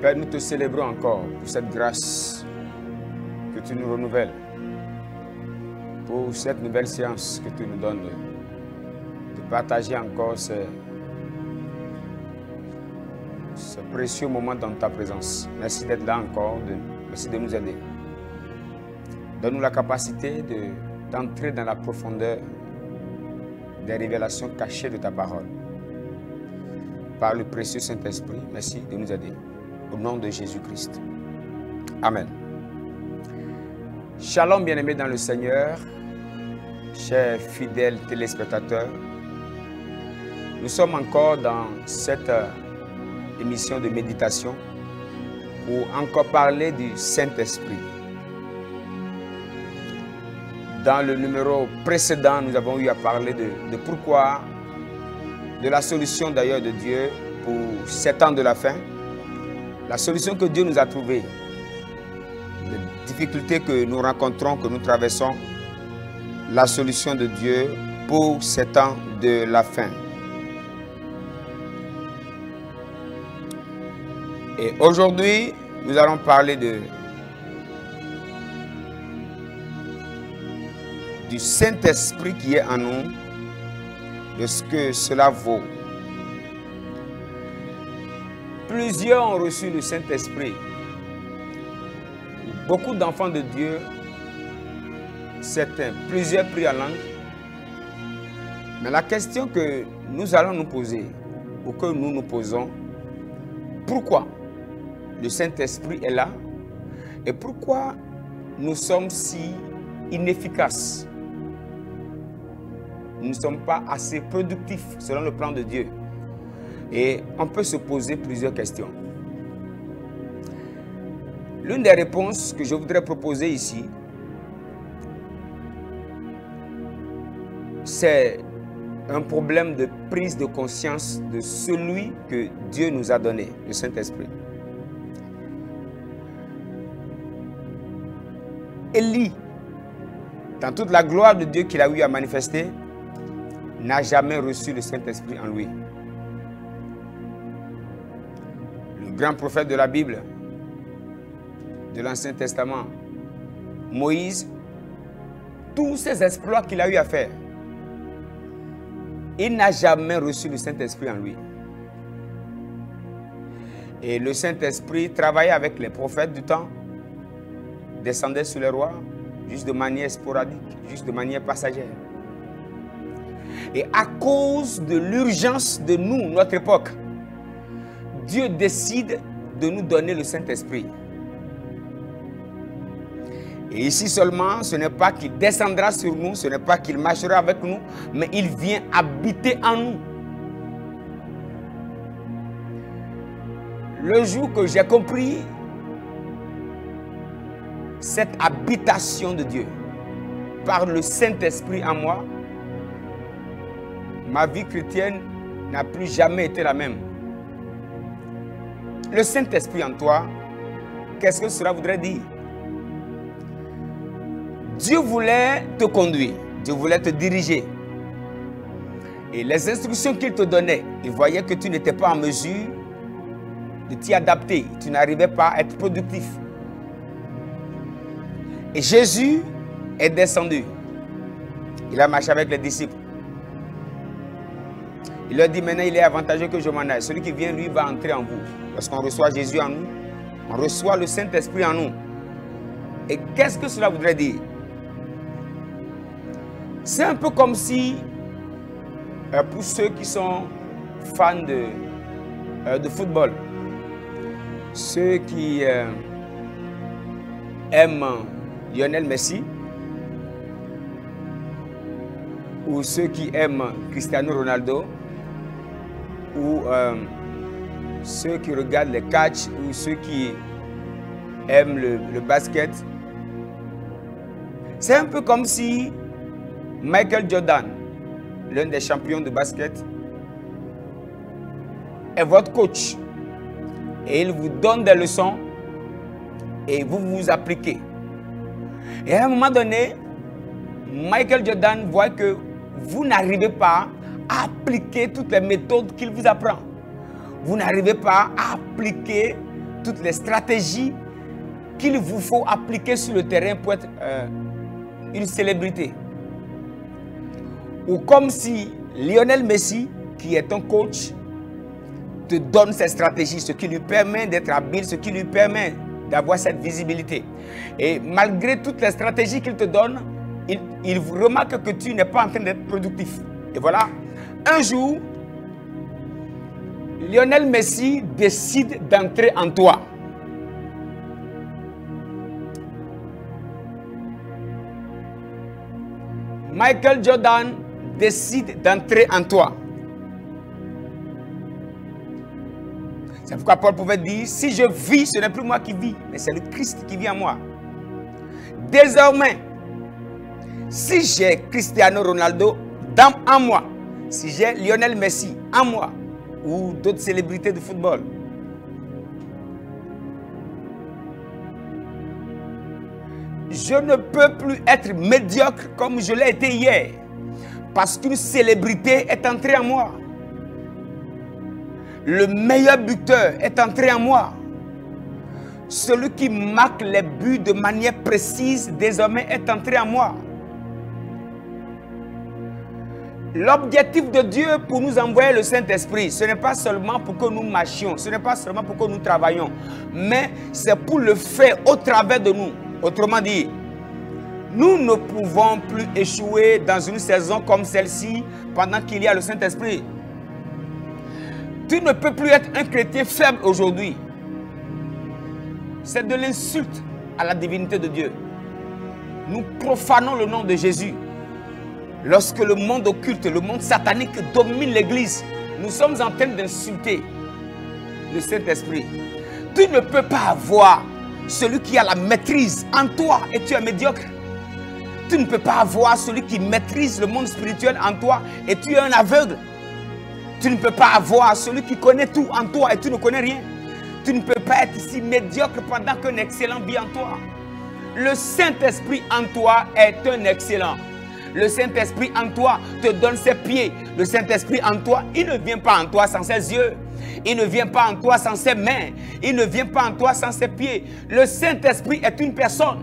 Père, nous te célébrons encore pour cette grâce que tu nous renouvelles, pour cette nouvelle séance que tu nous donnes de partager encore ce précieux moment dans ta présence. Merci d'être là encore, merci de nous aider. Donne-nous la capacité d'entrer dans la profondeur des révélations cachées de ta parole. Par le précieux Saint-Esprit, merci de nous aider. Au nom de Jésus-Christ. Amen. Shalom, bien-aimés dans le Seigneur, chers fidèles téléspectateurs. Nous sommes encore dans cette émission de méditation pour encore parler du Saint-Esprit. Dans le numéro précédent, nous avons eu à parler de pourquoi, de la solution d'ailleurs de Dieu pour ces temps de la fin. La solution que Dieu nous a trouvée, les difficultés que nous rencontrons, que nous traversons, la solution de Dieu pour ces temps de la fin. Et aujourd'hui, nous allons parler du Saint-Esprit qui est en nous, de ce que cela vaut. Plusieurs ont reçu le Saint-Esprit. Beaucoup d'enfants de Dieu, certains, plusieurs prient en langue. Mais la question que nous allons nous poser, ou que nous nous posons, pourquoi le Saint-Esprit est là et pourquoi nous sommes si inefficaces? Nous ne sommes pas assez productifs selon le plan de Dieu. Et on peut se poser plusieurs questions. L'une des réponses que je voudrais proposer ici, c'est un problème de prise de conscience de celui que Dieu nous a donné, le Saint-Esprit. Élie, dans toute la gloire de Dieu qu'il a eu à manifester, n'a jamais reçu le Saint-Esprit en lui. Le grand prophète de la Bible, de l'Ancien Testament, Moïse, tous ces exploits qu'il a eu à faire, il n'a jamais reçu le Saint-Esprit en lui. Et le Saint-Esprit travaillait avec les prophètes du temps, descendait sur les rois, juste de manière sporadique, juste de manière passagère. Et à cause de l'urgence de nous, notre époque, Dieu décide de nous donner le Saint-Esprit. Et ici seulement, ce n'est pas qu'il descendra sur nous, ce n'est pas qu'il marchera avec nous, mais il vient habiter en nous. Le jour que j'ai compris cette habitation de Dieu par le Saint-Esprit en moi, ma vie chrétienne n'a plus jamais été la même. Le Saint-Esprit en toi, qu'est-ce que cela voudrait dire? Dieu voulait te conduire, Dieu voulait te diriger. Et les instructions qu'il te donnait, il voyait que tu n'étais pas en mesure de t'y adapter, tu n'arrivais pas à être productif. Et Jésus est descendu. Il a marché avec les disciples. Il leur dit maintenant il est avantageux que je m'en aille. Celui qui vient, lui, va entrer en vous. Lorsqu'on reçoit Jésus en nous, on reçoit le Saint-Esprit en nous. Et qu'est-ce que cela voudrait dire? C'est un peu comme si, pour ceux qui sont fans de football, ceux qui aiment Lionel Messi, ou ceux qui aiment Cristiano Ronaldo, ou ceux qui regardent les catchs, ou ceux qui aiment le basket. C'est un peu comme si Michael Jordan, l'un des champions de basket, est votre coach. Et il vous donne des leçons et vous vous appliquez. Et à un moment donné, Michael Jordan voit que vous n'arrivez pas à appliquer toutes les méthodes qu'il vous apprend. Vous n'arrivez pas à appliquer toutes les stratégies qu'il vous faut appliquer sur le terrain pour être une célébrité. Ou comme si Lionel Messi, qui est un coach, te donne ces stratégies, ce qui lui permet d'être habile, ce qui lui permet d'avoir cette visibilité. Et malgré toutes les stratégies qu'il te donne, il remarque que tu n'es pas en train d'être productif. Et voilà, un jour, Lionel Messi décide d'entrer en toi. Michael Jordan décide d'entrer en toi. C'est pourquoi Paul pouvait dire, si je vis, ce n'est plus moi qui vis, mais c'est le Christ qui vit en moi. Désormais, si j'ai Cristiano Ronaldo en moi, si j'ai Lionel Messi en moi, ou d'autres célébrités de football, je ne peux plus être médiocre comme je l'ai été hier, parce qu'une célébrité est entrée en moi. Le meilleur buteur est entré en moi. Celui qui marque les buts de manière précise désormais est entré en moi. L'objectif de Dieu pour nous envoyer le Saint-Esprit, ce n'est pas seulement pour que nous marchions, ce n'est pas seulement pour que nous travaillions, mais c'est pour le faire au travers de nous. Autrement dit, nous ne pouvons plus échouer dans une saison comme celle-ci pendant qu'il y a le Saint-Esprit. Tu ne peux plus être un chrétien faible aujourd'hui. C'est de l'insulte à la divinité de Dieu. Nous profanons le nom de Jésus. Lorsque le monde occulte, le monde satanique domine l'église, nous sommes en train d'insulter le Saint-Esprit. Tu ne peux pas avoir celui qui a la maîtrise en toi et tu es médiocre. Tu ne peux pas avoir celui qui maîtrise le monde spirituel en toi et tu es un aveugle. Tu ne peux pas avoir celui qui connaît tout en toi et tu ne connais rien. Tu ne peux pas être ici médiocre pendant qu'un excellent vit en toi. Le Saint-Esprit en toi est un excellent. Le Saint-Esprit en toi te donne ses pieds. Le Saint-Esprit en toi, il ne vient pas en toi sans ses yeux. Il ne vient pas en toi sans ses mains. Il ne vient pas en toi sans ses pieds. Le Saint-Esprit est une personne.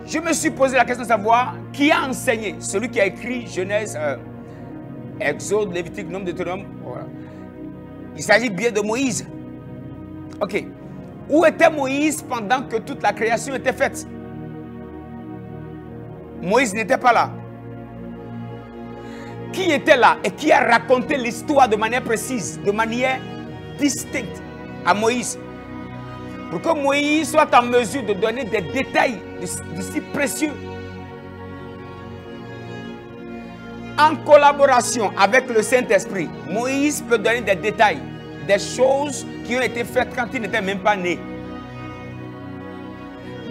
Je me suis posé la question de savoir qui a enseigné. Celui qui a écrit Genèse, Exode, Lévitique, Nombre, Deutéronome. Voilà. Il s'agit bien de Moïse. Ok. Où était Moïse pendant que toute la création était faite? Moïse n'était pas là. Qui était là et qui a raconté l'histoire de manière précise, de manière distincte à Moïse? Pour que Moïse soit en mesure de donner des détails de si précieux. En collaboration avec le Saint-Esprit, Moïse peut donner des détails, des choses qui ont été faites quand il n'était même pas né.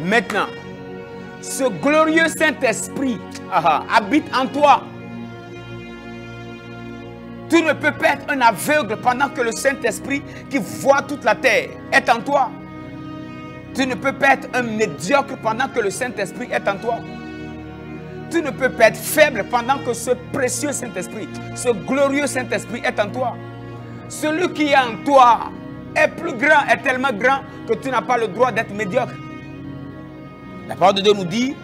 Maintenant, ce glorieux Saint-Esprit habite en toi. Tu ne peux pas être un aveugle pendant que le Saint-Esprit qui voit toute la terre est en toi. Tu ne peux pas être un médiocre pendant que le Saint-Esprit est en toi. Tu ne peux pas être faible pendant que ce précieux Saint-Esprit, ce glorieux Saint-Esprit est en toi. Celui qui est en toi est plus grand, est tellement grand que tu n'as pas le droit d'être médiocre. La parole de Dieu nous dit,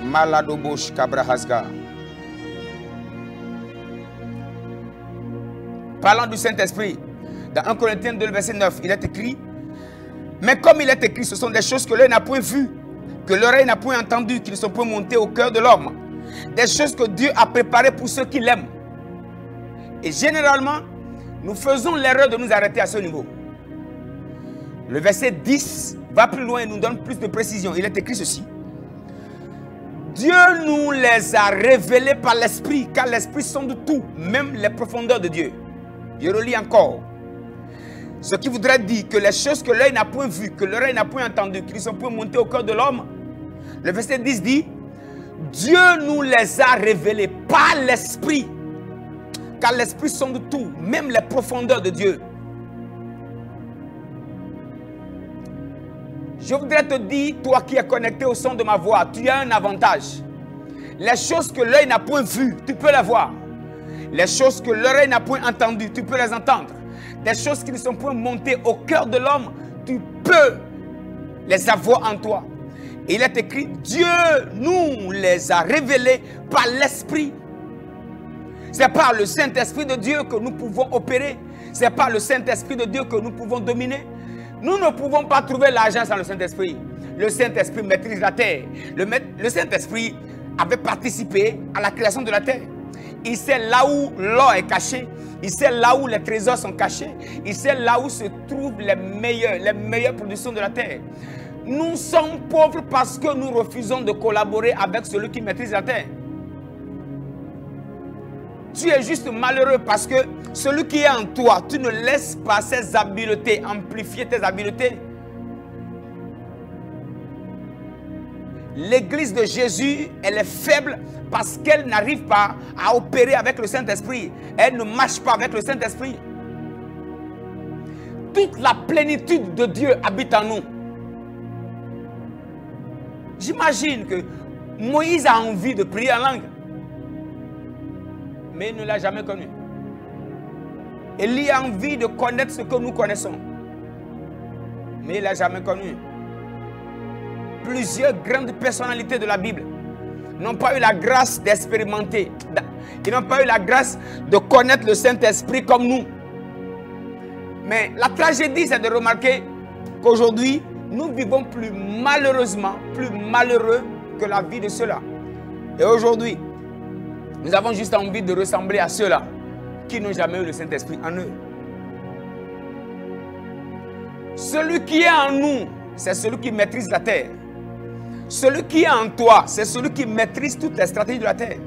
Maladobosh Kabrahasga. Parlant du Saint-Esprit, dans 1 Corinthiens 2, verset 9, il est écrit, mais comme il est écrit, ce sont des choses que l'œil n'a point vues, que l'oreille n'a point entendues, qui ne sont point montées au cœur de l'homme. Des choses que Dieu a préparées pour ceux qui l'aiment. Et généralement, nous faisons l'erreur de nous arrêter à ce niveau. Le verset 10 va plus loin et nous donne plus de précision. Il est écrit ceci. Dieu nous les a révélés par l'Esprit, car l'Esprit sonde tout, même les profondeurs de Dieu. Je relis encore. Ce qui voudrait dire que les choses que l'œil n'a point vues, que l'oreille n'a point entendues, qui ne sont point montées au cœur de l'homme. Le verset 10 dit, Dieu nous les a révélés par l'Esprit, car l'Esprit sonde tout, même les profondeurs de Dieu. Je voudrais te dire, toi qui es connecté au son de ma voix, tu as un avantage. Les choses que l'œil n'a point vues, tu peux les voir. Les choses que l'oreille n'a point entendues, tu peux les entendre. Des choses qui ne sont point montées au cœur de l'homme, tu peux les avoir en toi. Et il est écrit, Dieu nous les a révélées par l'Esprit. C'est par le Saint-Esprit de Dieu que nous pouvons opérer. C'est par le Saint-Esprit de Dieu que nous pouvons dominer. Nous ne pouvons pas trouver l'argent sans le Saint-Esprit. Le Saint-Esprit maîtrise la terre. Le Saint-Esprit avait participé à la création de la terre. Il sait là où l'or est caché. Il sait là où les trésors sont cachés. Il sait là où se trouvent les meilleures productions de la terre. Nous sommes pauvres parce que nous refusons de collaborer avec celui qui maîtrise la terre. Tu es juste malheureux parce que celui qui est en toi, tu ne laisses pas ses habiletés amplifier tes habiletés. L'église de Jésus, elle est faible parce qu'elle n'arrive pas à opérer avec le Saint-Esprit. Elle ne marche pas avec le Saint-Esprit. Toute la plénitude de Dieu habite en nous. J'imagine que Moïse a envie de prier en langue, mais il ne l'a jamais connu. Élie a envie de connaître ce que nous connaissons, mais il ne l'a jamais connu. Plusieurs grandes personnalités de la Bible n'ont pas eu la grâce d'expérimenter. Ils n'ont pas eu la grâce de connaître le Saint-Esprit comme nous. Mais la tragédie, c'est de remarquer qu'aujourd'hui, nous vivons plus malheureusement, plus malheureux que la vie de ceux-là. Et aujourd'hui, nous avons juste envie de ressembler à ceux-là qui n'ont jamais eu le Saint-Esprit en eux. Celui qui est en nous, c'est celui qui maîtrise la terre. Celui qui est en toi, c'est celui qui maîtrise toutes les stratégies de la terre.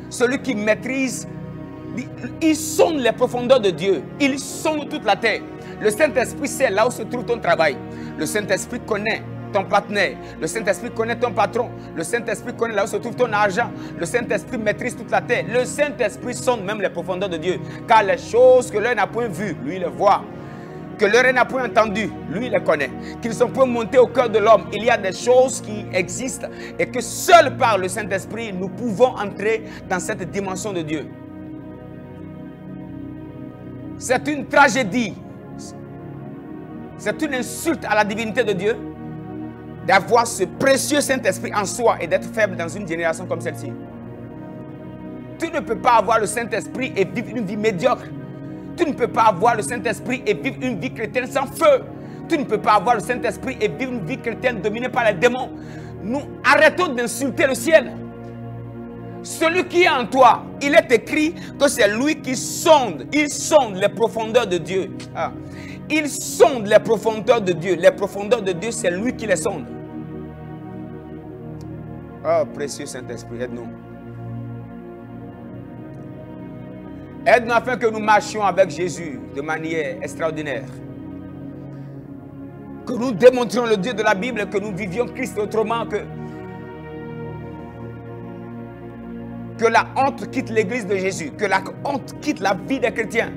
Celui qui maîtrise, il sonde les profondeurs de Dieu. Il sonde toute la terre. Le Saint-Esprit sait là où se trouve ton travail. Le Saint-Esprit connaît ton partenaire. Le Saint-Esprit connaît ton patron. Le Saint-Esprit connaît là où se trouve ton argent. Le Saint-Esprit maîtrise toute la terre. Le Saint-Esprit sonde même les profondeurs de Dieu. Car les choses que l'œil n'a point vues, lui les voit. Que l'oreille n'a point entendu, lui les connaît. Qu'ils sont point montés au cœur de l'homme. Il y a des choses qui existent et que seul par le Saint-Esprit, nous pouvons entrer dans cette dimension de Dieu. C'est une tragédie. C'est une insulte à la divinité de Dieu d'avoir ce précieux Saint-Esprit en soi et d'être faible dans une génération comme celle-ci. Tu ne peux pas avoir le Saint-Esprit et vivre une vie médiocre. Tu ne peux pas avoir le Saint-Esprit et vivre une vie chrétienne sans feu. Tu ne peux pas avoir le Saint-Esprit et vivre une vie chrétienne dominée par les démons. Nous arrêtons d'insulter le ciel. Celui qui est en toi, il est écrit que c'est lui qui sonde. Il sonde les profondeurs de Dieu. Il sonde les profondeurs de Dieu. Les profondeurs de Dieu, c'est lui qui les sonde. Oh, précieux Saint-Esprit, aide-nous. Aide-nous afin que nous marchions avec Jésus de manière extraordinaire. Que nous démontrions le Dieu de la Bible, que nous vivions Christ autrement que la honte quitte l'église de Jésus, que la honte quitte la vie des chrétiens.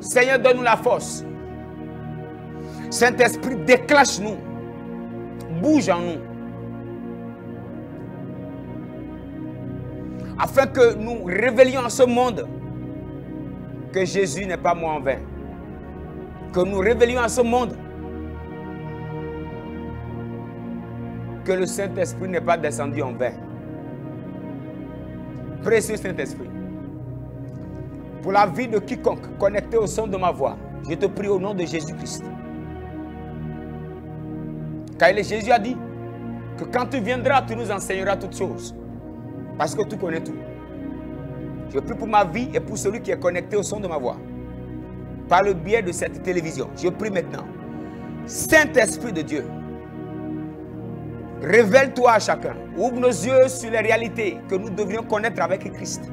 Seigneur, donne-nous la force. Saint-Esprit, déclenche-nous. Bouge en nous. Afin que nous révélions à ce monde que Jésus n'est pas mort en vain. Que nous révélions à ce monde que le Saint-Esprit n'est pas descendu en vain. Précieux Saint-Esprit, pour la vie de quiconque connecté au son de ma voix, je te prie au nom de Jésus-Christ. Car Jésus a dit que quand tu viendras, tu nous enseigneras toutes choses. Parce que tu connais tout. Je prie pour ma vie et pour celui qui est connecté au son de ma voix. Par le biais de cette télévision. Je prie maintenant. Saint-Esprit de Dieu, révèle-toi à chacun. Ouvre nos yeux sur les réalités que nous devrions connaître avec Christ.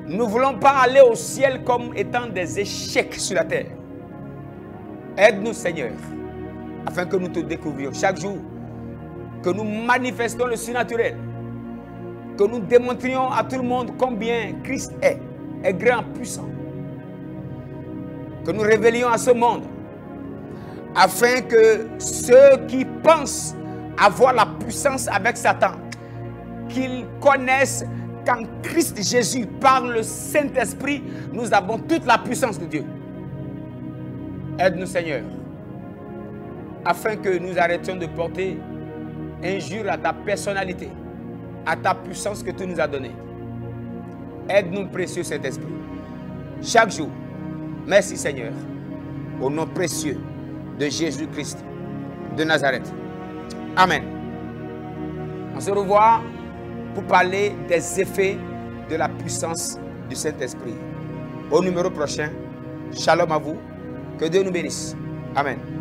Nous ne voulons pas aller au ciel comme étant des échecs sur la terre. Aide-nous, Seigneur, afin que nous te découvrions chaque jour. Que nous manifestons le surnaturel. Que nous démontrions à tout le monde combien Christ est grand, puissant. Que nous révélions à ce monde, afin que ceux qui pensent avoir la puissance avec Satan. Qu'ils connaissent qu'en Christ Jésus, par le Saint-Esprit, nous avons toute la puissance de Dieu. Aide-nous, Seigneur, afin que nous arrêtions de porter injure à ta personnalité, à ta puissance que tu nous as donnée. Aide-nous, précieux Saint-Esprit, chaque jour. Merci, Seigneur, au nom précieux de Jésus-Christ de Nazareth. Amen. On se revoit pour parler des effets de la puissance du Saint-Esprit. Au numéro prochain, shalom à vous. Que Dieu nous bénisse. Amen.